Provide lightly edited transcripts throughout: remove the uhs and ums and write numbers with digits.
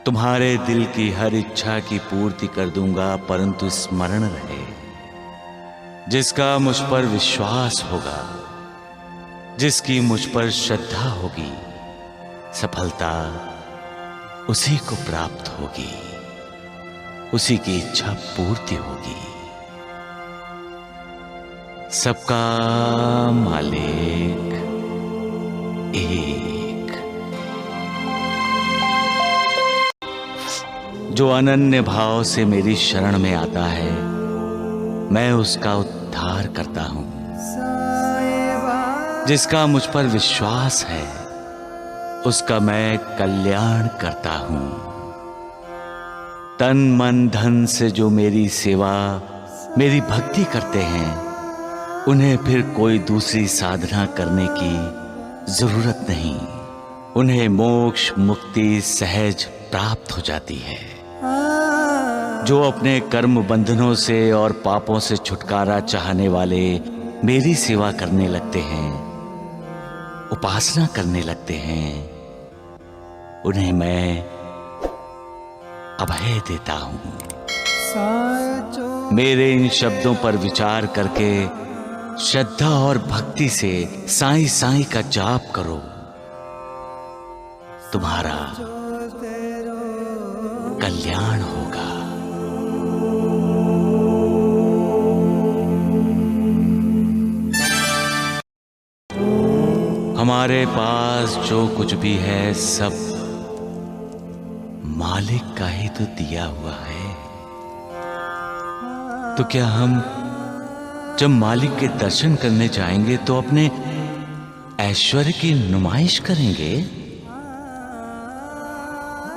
तुम्हारे दिल की हर इच्छा की पूर्ति कर दूंगा, परंतु स्मरण रहे, जिसका मुझ पर विश्वास होगा, जिसकी मुझ पर श्रद्धा होगी, सफलता उसी को प्राप्त होगी, उसी की इच्छा पूर्ति होगी। सबका मालिक एक, जो अनन्य भाव से मेरी शरण में आता है, मैं उसका उद्धार करता हूं। जिसका मुझ पर विश्वास है, उसका मैं कल्याण करता हूं। तन मन धन से जो मेरी सेवा, मेरी भक्ति करते हैं, उन्हें फिर कोई दूसरी साधना करने की जरूरत नहीं। उन्हें मोक्ष मुक्ति सहज प्राप्त हो जाती है। जो अपने कर्म बंधनों से और पापों से छुटकारा चाहने वाले मेरी सेवा करने लगते हैं, उपासना करने लगते हैं, उन्हें मैं अभय देता हूं। मेरे इन शब्दों पर विचार करके श्रद्धा और भक्ति से साईं साईं का जाप करो। तुम्हारा कल्याण होगा। हमारे पास जो कुछ भी है, सब मालिक का ही तो दिया हुआ है। तो क्या हम जब मालिक के दर्शन करने जाएंगे तो अपने ऐश्वर्य की नुमाइश करेंगे?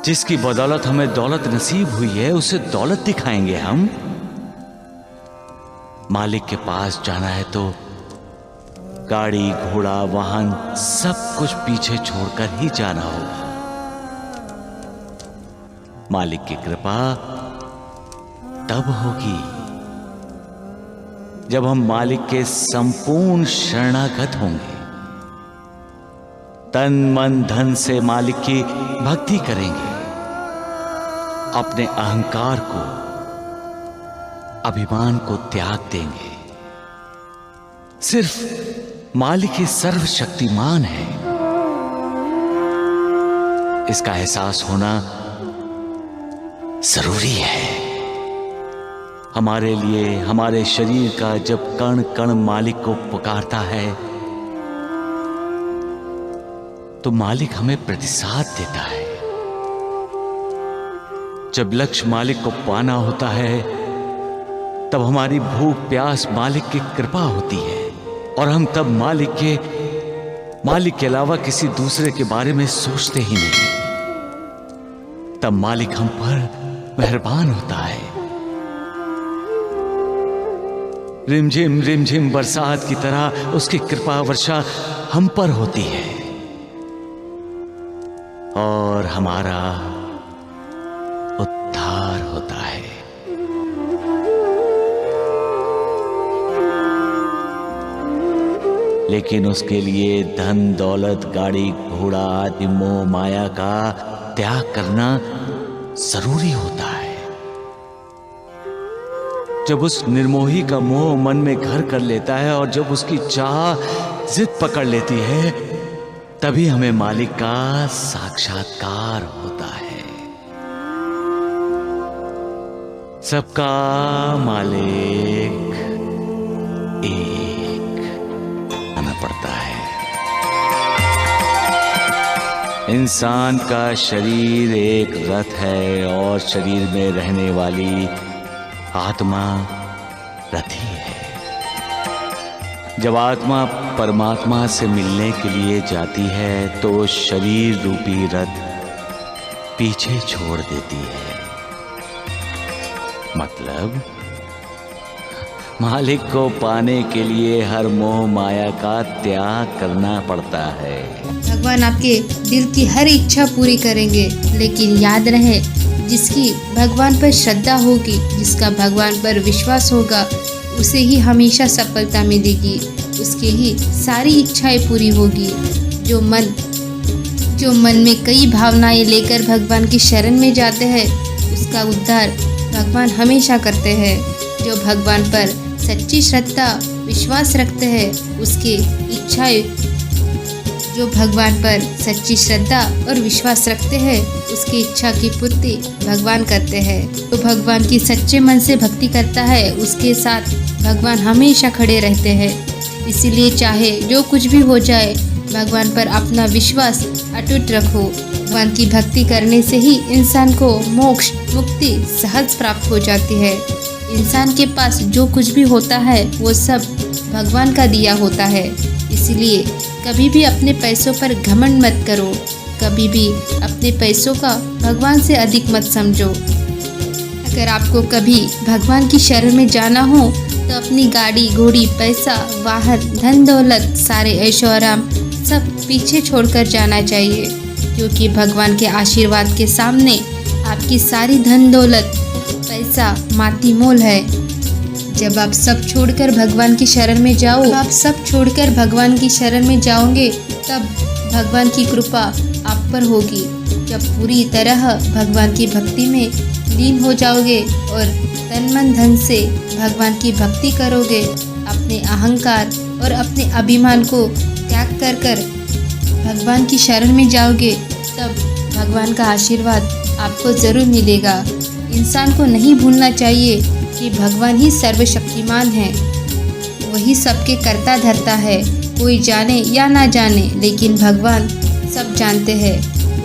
जिसकी बदौलत हमें दौलत नसीब हुई है, उसे दौलत दिखाएंगे हम? मालिक के पास जाना है तो गाड़ी घोड़ा वाहन सब कुछ पीछे छोड़कर ही जाना होगा। मालिक की कृपा तब होगी जब हम मालिक के संपूर्ण शरणागत होंगे, तन मन धन से मालिक की भक्ति करेंगे, अपने अहंकार को, अभिमान को त्याग देंगे। सिर्फ मालिक ही सर्वशक्तिमान है, इसका एहसास होना जरूरी है। हमारे लिए हमारे शरीर का जब कण कण मालिक को पुकारता है, तो मालिक हमें प्रतिसाद देता है। जब लक्ष्य मालिक को पाना होता है, तब हमारी भूख प्यास मालिक की कृपा होती है, और हम तब मालिक के अलावा किसी दूसरे के बारे में सोचते ही नहीं। तब मालिक हम पर मेहरबान होता है। रिमझिम बरसात की तरह उसकी कृपा वर्षा हम पर होती है, और हमारा उद्धार होता है। लेकिन उसके लिए धन दौलत गाड़ी घोड़ा आदि मोह माया का त्याग करना जरूरी होता है। जब उस निर्मोही का मोह मन में घर कर लेता है, और जब उसकी चाह जिद पकड़ लेती है, तभी हमें मालिक का साक्षात्कार होता है। सबका मालिक एक आना पड़ता है। इंसान का शरीर एक रथ है, और शरीर में रहने वाली आत्मा रथी है। जब आत्मा परमात्मा से मिलने के लिए जाती है, तो शरीर रूपी रथ पीछे छोड़ देती है। मतलब मालिक को पाने के लिए हर मोह माया का त्याग करना पड़ता है। भगवान आपके दिल की हर इच्छा पूरी करेंगे, लेकिन याद रहे, जिसकी भगवान पर श्रद्धा होगी, जिसका भगवान पर विश्वास होगा, उसे ही हमेशा सफलता मिलेगी, उसके ही सारी इच्छाएं पूरी होगी। जो मन जो मन में कई भावनाएं लेकर भगवान की शरण में जाते हैं उसका उद्धार भगवान हमेशा करते हैं। जो भगवान पर सच्ची श्रद्धा विश्वास रखते हैं उसकी इच्छाएं जो भगवान पर सच्ची श्रद्धा और विश्वास रखते हैं उसकी इच्छा की पूर्ति भगवान करते हैं। तो भगवान की सच्चे मन से भक्ति करता है उसके साथ भगवान हमेशा खड़े रहते हैं। इसीलिए चाहे जो कुछ भी हो जाए भगवान पर अपना विश्वास अटूट रखो। भगवान की भक्ति करने से ही इंसान को मोक्ष मुक्ति सहज प्राप्त हो जाती है। इंसान के पास जो कुछ भी होता है वो सब भगवान का दिया होता है। इसलिए कभी भी अपने पैसों पर घमंड मत करो, कभी भी अपने पैसों का भगवान से अधिक मत समझो। अगर आपको कभी भगवान की शरण में जाना हो तो अपनी गाड़ी घोड़ी पैसा वाहन धन दौलत सारे ऐशो आराम सब पीछे छोड़कर जाना चाहिए, क्योंकि भगवान के आशीर्वाद के सामने आपकी सारी धन दौलत पैसा माटी मोल है। जब आप सब छोड़कर भगवान की शरण में जाओगे तब भगवान की कृपा आप पर होगी। जब पूरी तरह भगवान की भक्ति में लीन हो जाओगे और तन मन धन से भगवान की भक्ति करोगे, अपने अहंकार और अपने अभिमान को त्याग कर भगवान की शरण में जाओगे, तब भगवान का आशीर्वाद आपको ज़रूर मिलेगा। इंसान को नहीं भूलना चाहिए कि भगवान ही सर्वशक्तिमान है, वही सबके कर्ता धर्ता है। कोई जाने या ना जाने लेकिन भगवान सब जानते हैं,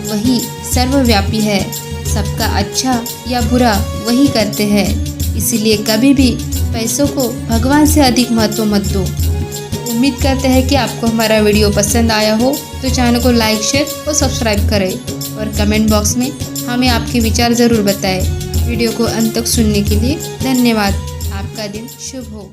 वही सर्वव्यापी है। सबका अच्छा या बुरा वही करते हैं। इसलिए कभी भी पैसों को भगवान से अधिक महत्व मत दो। उम्मीद करते हैं कि आपको हमारा वीडियो पसंद आया हो, तो चैनल को लाइक शेयर और सब्सक्राइब करें और कमेंट बॉक्स में हमें आपके विचार ज़रूर बताएं। वीडियो को अंत तक सुनने के लिए धन्यवाद। आपका दिन शुभ हो।